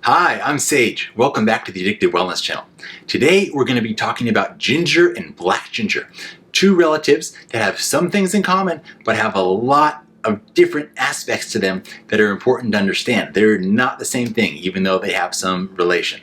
Hi, I'm Sage. Welcome back to the Addictive Wellness Channel. Today we're going to be talking about ginger and black ginger, two relatives that have some things in common but have a lot of different aspects to them that are important to understand. They're not the same thing even though they have some relation.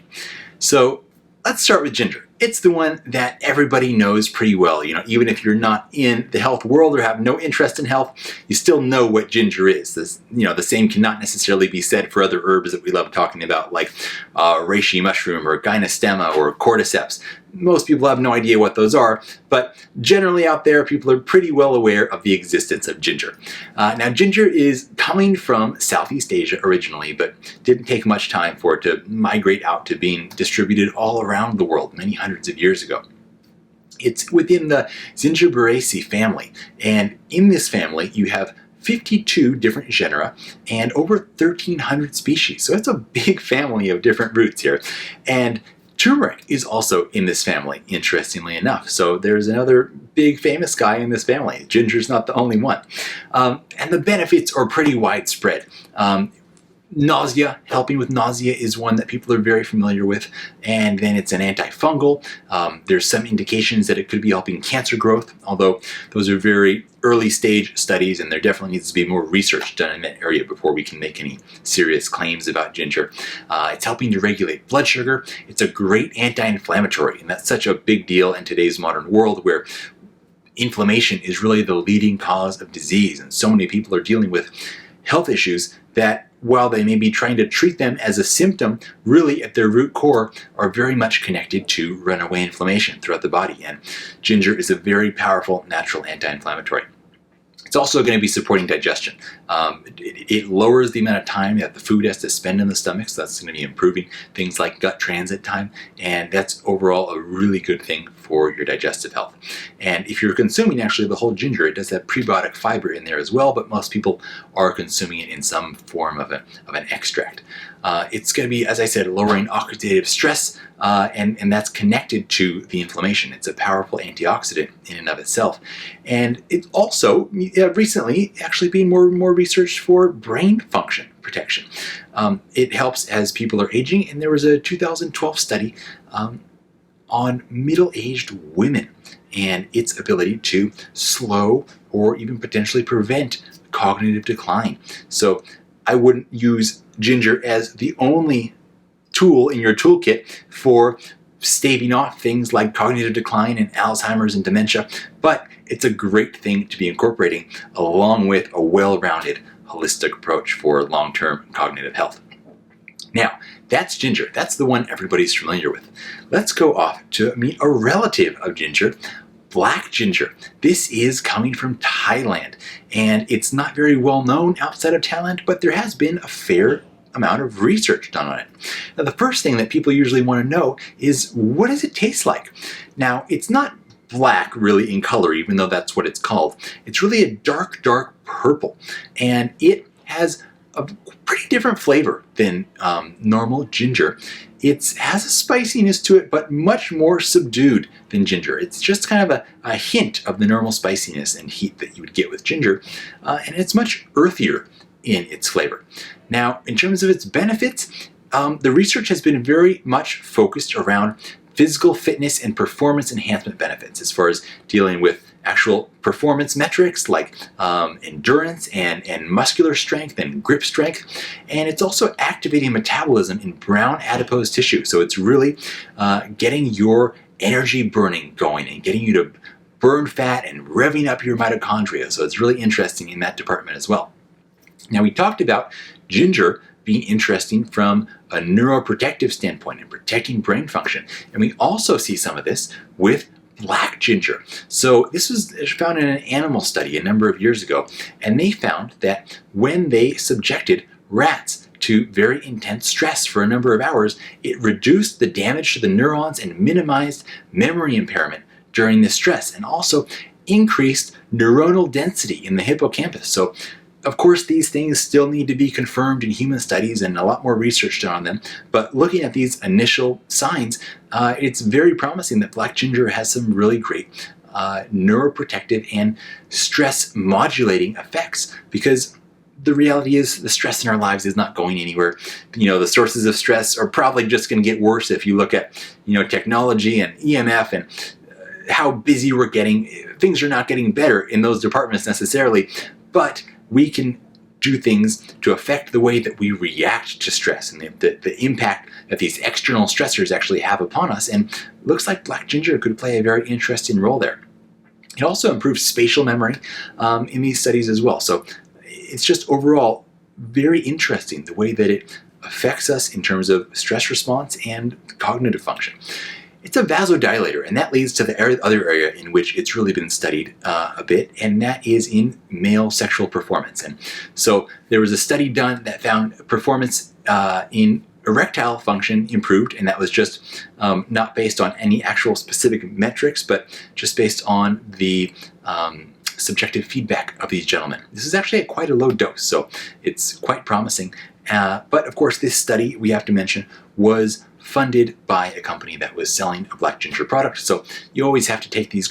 So let's start with ginger. It's the one that everybody knows pretty well. Even if you're not in the health world or have no interest in health, you still know what ginger is. The same cannot necessarily be said for other herbs that we love talking about, like reishi mushroom or gynostema or cordyceps. Most people have no idea what those are, but generally out there, people are pretty well aware of the existence of ginger. Now, ginger is coming from Southeast Asia originally, but didn't take much time for it to migrate out to being distributed all around the world many hundreds of years ago. It's within the Zingiberaceae family, and in this family, you have 52 different genera and over 1,300 species. So it's a big family of different roots here. And turmeric is also in this family, interestingly enough. So there's another big famous guy in this family. Ginger's not the only one. And the benefits are pretty widespread. Nausea, helping with nausea is one that people are very familiar with, and then it's an antifungal. There's some indications that it could be helping cancer growth, although those are very early stage studies and there definitely needs to be more research done in that area before we can make any serious claims about ginger. It's helping to regulate blood sugar. It's a great anti-inflammatory, and that's such a big deal in today's modern world where inflammation is really the leading cause of disease, and so many people are dealing with health issues that, while they may be trying to treat them as a symptom, really at their root core are very much connected to runaway inflammation throughout the body. And ginger is a very powerful natural anti-inflammatory. It's also going to be supporting digestion. It lowers the amount of time that the food has to spend in the stomach, so that's going to be improving things like gut transit time, and that's overall a really good thing for your digestive health. And if you're consuming actually the whole ginger, it does have prebiotic fiber in there as well, but most people are consuming it in some form of an extract. It's going to be, as I said, lowering oxidative stress, and that's connected to the inflammation. It's a powerful antioxidant in and of itself. And it's also recently actually being more and more researched for brain function protection. It helps as people are aging, and there was a 2012 study on middle-aged women and its ability to slow or even potentially prevent cognitive decline. So I wouldn't use ginger as the only tool in your toolkit for staving off things like cognitive decline and Alzheimer's and dementia, but it's a great thing to be incorporating along with a well-rounded holistic approach for long-term cognitive health. Now, that's ginger. That's the one everybody's familiar with. Let's go off to meet a relative of ginger, black ginger. This is coming from Thailand, and it's not very well known outside of Thailand, but there has been a fair amount of research done on it. Now, the first thing that people usually want to know is, what does it taste like? Now, it's not black really in color, even though that's what it's called. It's really a dark purple, and it has a pretty different flavor than normal ginger. It has a spiciness to it, but much more subdued than ginger. It's just kind of a hint of the normal spiciness and heat that you would get with ginger, and it's much earthier in its flavor. Now, in terms of its benefits, the research has been very much focused around physical fitness and performance enhancement benefits as far as dealing with actual performance metrics like endurance and muscular strength and grip strength. And it's also activating metabolism in brown adipose tissue. So it's really getting your energy burning going and getting you to burn fat and revving up your mitochondria. So it's really interesting in that department as well. Now, we talked about ginger being interesting from a neuroprotective standpoint and protecting brain function. And we also see some of this with black ginger. So this was found in an animal study a number of years ago, and they found that when they subjected rats to very intense stress for a number of hours, it reduced the damage to the neurons and minimized memory impairment during this stress, and also increased neuronal density in the hippocampus. So of course, these things still need to be confirmed in human studies and a lot more research done on them, but looking at these initial signs, it's very promising that black ginger has some really great neuroprotective and stress modulating effects, because the reality is the stress in our lives is not going anywhere. The sources of stress are probably just going to get worse if you look at, technology and EMF and how busy we're getting. Things are not getting better in those departments necessarily, but we can do things to affect the way that we react to stress and the impact that these external stressors actually have upon us. And it looks like black ginger could play a very interesting role there. It also improves spatial memory in these studies as well. So it's just overall very interesting the way that it affects us in terms of stress response and cognitive function. It's a vasodilator, and that leads to the other area in which it's really been studied a bit, and that is in male sexual performance. And so there was a study done that found performance in erectile function improved, and that was just not based on any actual specific metrics, but just based on the subjective feedback of these gentlemen. This is actually at quite a low dose, so it's quite promising. But of course, this study, we have to mention, was funded by a company that was selling a black ginger product. So you always have to take these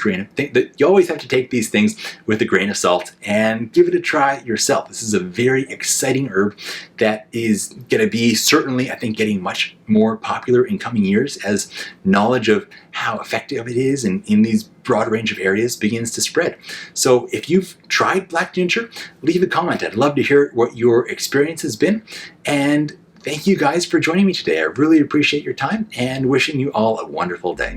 things with a grain of salt and give it a try yourself. This is a very exciting herb that is going to be certainly, I think, getting much more popular in coming years as knowledge of how effective it is in these broad range of areas begins to spread. So if you've tried black ginger, leave a comment. I'd love to hear what your experience has been. And thank you guys for joining me today. I really appreciate your time and wishing you all a wonderful day.